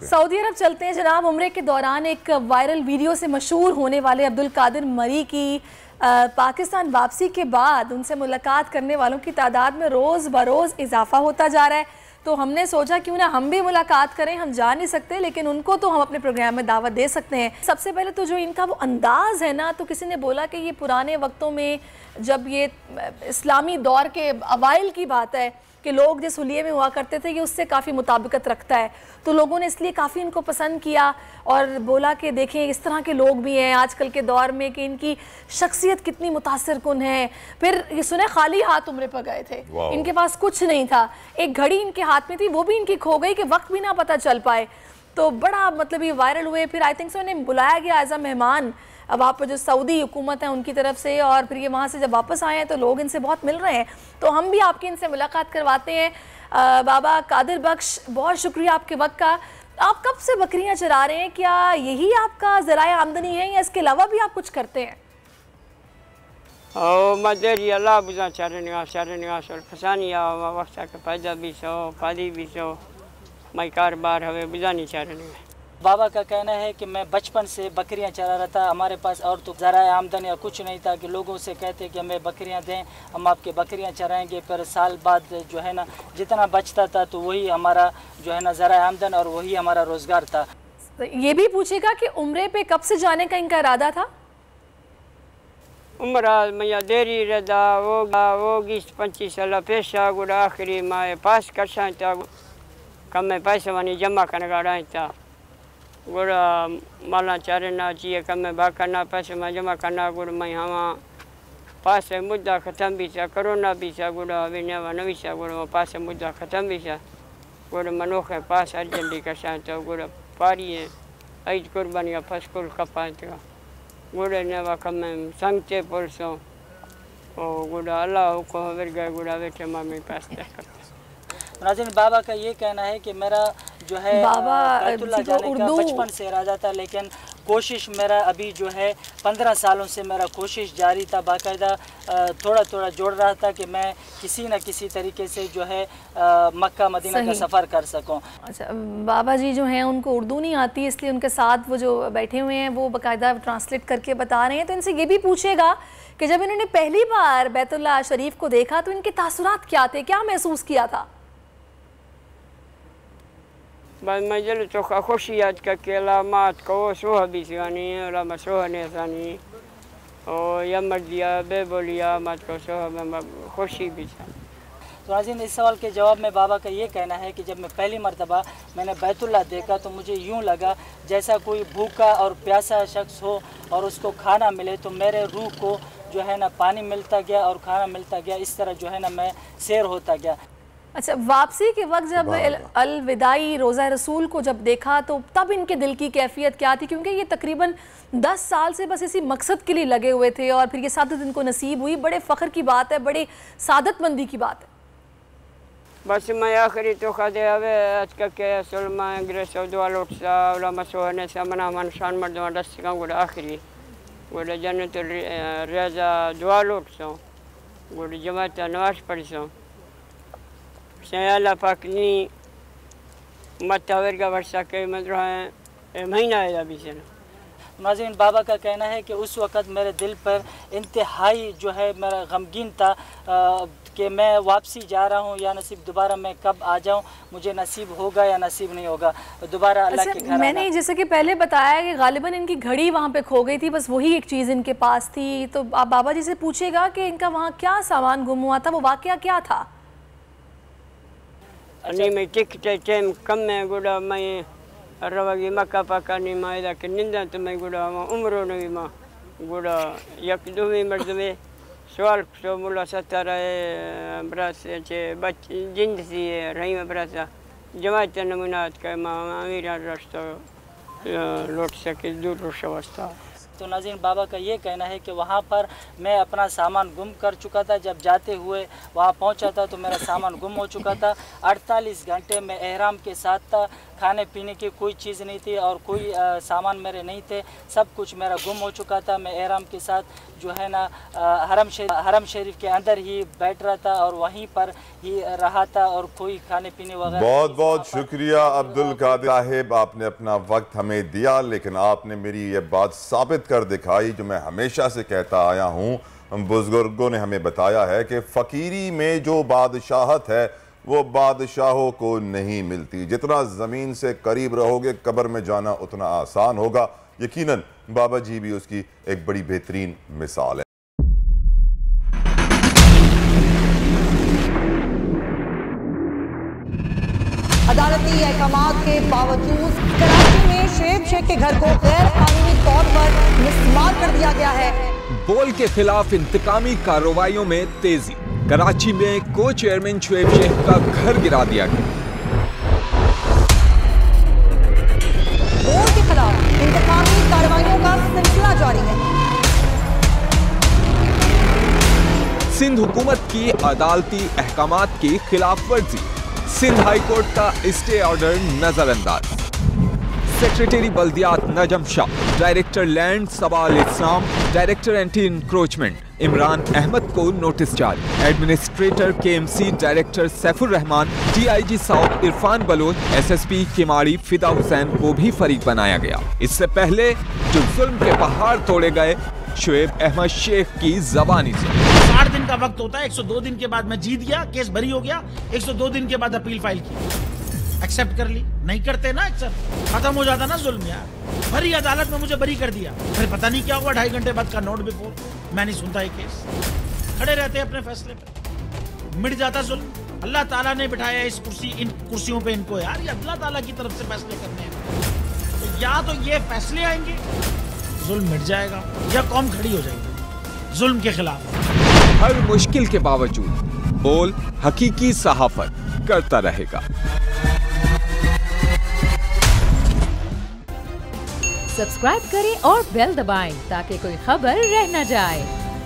हैं। सऊदी अरब चलते हैं जनाब। उम्रे के दौरान एक वायरल वीडियो से मशहूर होने वाले अब्दुल कादिर मरी की पाकिस्तान वापसी के बाद उनसे मुलाकात करने वालों की तादाद में रोज़ बरोज़ इजाफा होता जा रहा है। तो हमने सोचा क्यों ना हम भी मुलाकात करें। हम जा नहीं सकते लेकिन उनको तो हम अपने प्रोग्राम में दावत दे सकते हैं। सबसे पहले तो जो इनका वो अंदाज़ है ना, तो किसी ने बोला कि ये पुराने वक्तों में जब ये इस्लामी दौर के अवाइल की बात है कि लोग जिस हुलिये में हुआ करते थे ये उससे काफ़ी मुताबिकत रखता है, तो लोगों ने इसलिए काफ़ी इनको पसंद किया और बोला कि देखें इस तरह के लोग भी हैं आजकल के दौर में कि इनकी शख्सियत कितनी मुतासिर कुन है। फिर ये सुने खाली हाथ उम्रे पर गए थे, इनके पास कुछ नहीं था, एक घड़ी इनके हाथ में थी वो भी इनकी खो गई कि वक्त भी ना पता चल पाए। तो बड़ा मतलब ये वायरल हुए। फिर आई थिंक सो इन्हें बुलाया गया एज अ मेहमान अब आप जो सऊदी हुकूमत है उनकी तरफ से, और फिर ये वहाँ से जब वापस आए हैं तो लोग इनसे बहुत मिल रहे हैं। तो हम भी आपकी इनसे मुलाकात करवाते हैं। बाबा कादिर बख्श, बहुत शुक्रिया आपके वक्त का। आप कब से बकरियां चरा रहे हैं? क्या यही आपका ज़राए आमदनी है या इसके अलावा भी आप कुछ करते हैं? मदरी अल्लाह बुझा चारनिया फसानिया वक्त के पैदा भी सो पादी भी सो मई कारोबार हवे बुझानी चारनिया। बाबा का कहना है कि मैं बचपन से बकरियां चरा रहा था, हमारे पास और तो ज़राए आमदनी या कुछ नहीं था कि लोगों से कहते कि हमें बकरियां दें, हम आपके बकरियां चराएंगे। फिर साल बाद जो है ना जितना बचता था तो वही हमारा जो है ना ज़राए आमदन और वही हमारा रोज़गार था। ये भी पूछेगा कि उम्रे पे कब से जाने का इनका इरादा था? उम्र मैया देरी रदा वो 25 साल पेशा गुड़ा आखिरी माए पास कर सकता कम में पैसे वानी जमा करने का रहा था गुड़ा माला चारना चाहिए कम में बाकरना पैसे में जमा करना गुड़ में हवा पास मुद्दा ख़त्म भी था, कोरोना भी था गुड़ा विनवा नवी सा गुड़ पास मुद्दा ख़त्म भी था गुड़ मनोख पास अर्जेंटी कर सकता गुड़ पारी है ऐज कुर्बानी फसकुल कपा था गुड़े नवा कम में संगते पुरसों ओ गुड़ा अल्लाह को वर गए गुड़ा बैठे मामी पास नाज़रीन, बाबा का ये कहना है कि मेरा जो है बैतुल्लाह जाने का बचपन से इरादा था, लेकिन कोशिश मेरा अभी जो है 15 सालों से मेरा कोशिश जारी था। बाकायदा थोड़ा थोड़ा जोड़ रहा था कि मैं किसी न किसी तरीके से जो है मक्का मदीना का सफ़र कर सकूं। अच्छा, बाबा जी जो हैं उनको उर्दू नहीं आती, इसलिए उनके साथ वो जो बैठे हुए हैं वो बाकायदा ट्रांसलेट करके बता रहे हैं। तो इनसे ये भी पूछेगा कि जब इन्होंने पहली बार बैतुल्लाह शरीफ को देखा तो इनके तासुरात क्या थे, क्या महसूस किया था? बाद मजल चोखा खुशी आज का केला मात को सोह भी सिवानी और हम सोह ने सानी और यमर दिया बेबोलिया मात को सोह में खुशी भी था। तो नाज़रीन, इस सवाल के जवाब में बाबा का ये कहना है कि जब मैं पहली मरतबा मैंने बैतुल्लाह देखा तो मुझे यूँ लगा जैसा कोई भूखा और प्यासा शख्स हो और उसको खाना मिले, तो मेरे रूह को जो है ना पानी मिलता गया और खाना मिलता गया। इस तरह जो है ना मैं सैर होता गया। अच्छा, वापसी के वक्त जब अलविदाई रोज़ा रसूल को जब देखा तो तब इनके दिल की कैफियत क्या थी? क्योंकि ये तकरीबन 10 साल से बस इसी मकसद के लिए लगे हुए थे और फिर ये सादत इनको नसीब हुई। बड़े फ़ख्र की बात है, बड़ी सादतमंदी की बात है। बस मैं आखिरी तो खादे आवे आज का के सलमा अंग्रेज दुआ लोट सा उला मसोहने से मना मन शान मर्दवा दस का गुड़ आखिरी गुड़ जन्नत रजा दुआ लोट सो गुड़ जमात नवाज पढ़ सो अल्लाह पाक नी मतावर का वर्षा के मतलब है महीना है अभी से। नाज़रीन, बाबा का कहना है कि उस वक़्त मेरे दिल पर इंतहाई जो है मेरा गमगीन था कि मैं वापसी जा रहा हूँ या नसीब दोबारा मैं कब आ जाऊँ, मुझे नसीब होगा या नसीब नहीं होगा दोबारा अल्लाह के घर। मैंने जैसे कि पहले बताया कि गालिबन इनकी घड़ी वहाँ पे खो गई थी, बस वही एक चीज़ इनके पास थी। तो आप बाबा जी से पूछेगा कि इनका वहाँ क्या सामान गुम हुआ था, वो वाक़या क्या था? अनि में टिकट टाइम कम में गुड़ा मैं रवागी मक्का पका नहीं मायदा के निंदा तो मैं गुड़ा उम्रों नहीं माँ गुड़ा यक दो में मर्द में सवाल तो मुला सतारा है बरस चे बच्चे जिंद सी है रही में बरसा जमात नमूनात का माँ अमीरा रास्ता लौट सके दूर रोशवास्ता। तो नाज़रीन, बाबा का ये कहना है कि वहाँ पर मैं अपना सामान गुम कर चुका था। जब जाते हुए वहाँ पहुँचा था तो मेरा सामान गुम हो चुका था। 48 घंटे में एहराम के साथ था, खाने पीने की कोई चीज़ नहीं थी और कोई सामान मेरे नहीं थे, सब कुछ मेरा गुम हो चुका था। मैं एहराम के साथ जो है ना हरम शरीफ के अंदर ही बैठ रहा था और वहीं पर ही रहा था और कोई खाने पीने वगैरह। बहुत बहुत शुक्रिया अब्दुल कादिर साहिब, आपने अपना वक्त हमें दिया, लेकिन आपने मेरी ये बात साबित कर दिखाई जो मैं हमेशा से कहता आया हूँ। बुजुर्गों ने हमें बताया है कि फ़कीरी में जो बादशाहत है वो बादशाहों को नहीं मिलती। जितना ज़मीन से करीब रहोगे कब्र में जाना उतना आसान होगा। यकीनन बाबा जी भी उसकी एक बड़ी बेहतरीन मिसाल है। अदालती अहकामात के बावजूद कराची में शोएब शेख के घर को गैर कानूनी तौर पर मिसमार कर दिया गया है। बोल के खिलाफ इंतकामी कार्रवाइयों में तेजी। कराची में को चेयरमैन शोएब शेख का घर गिरा दिया गया। बोल के खिलाफ इंतकामी कार्रवाइयों का सिलसिला जारी है। सिंध हुकूमत की अदालती अहकामात की खिलाफ वर्जी। सिंध हाई कोर्ट का स्टे ऑर्डर नजरअंदाज। सेक्रेटरी बल्दियात Najam Shah, director land Sabal Islam, director anti encroachment Imran Ahmed को नोटिस जारी। Administrator KMC director Saifur Rehman, DIG south Irfan Baloch, SSP Kemari Fida Hussain को भी फरीक बनाया गया। इससे पहले जो जुल्म के पहाड़ तोड़े गए शोएब अहमद शेख की जबानी से। 60 दिन का वक्त होता है, 102 दिन के बाद मैं जीत गया, केस बरी हो गया, 102 दिन के बाद अपील फाइल की, एक्सेप्ट कर ली। नहीं करते ना एक्सेप्ट, खत्म हो जाता ना जुल्म यार। भरी अदालत में मुझे बरी कर दिया, फिर पता नहीं क्या हुआ 2.5 घंटे बाद का नोट बिफोर, मैं नहीं सुनता ये केस। खड़े रहते अपने फैसले पे, मिट जाता जुल्म। अल्लाह ताला ने बिठाया इन कुर्सियों पे इनको यार, ये अल्लाह ताला की तरफ से फैसले करने हैं। तो या तो ये फैसले आएंगे, जुल्म मिट जाएगा, या कौम खड़ी हो जाएगी जुल्म के खिलाफ। हर मुश्किल के बावजूद बोल हकीकी सहाफत करता रहेगा। सब्सक्राइब करें और बेल दबाएं ताकि कोई खबर रह न जाए।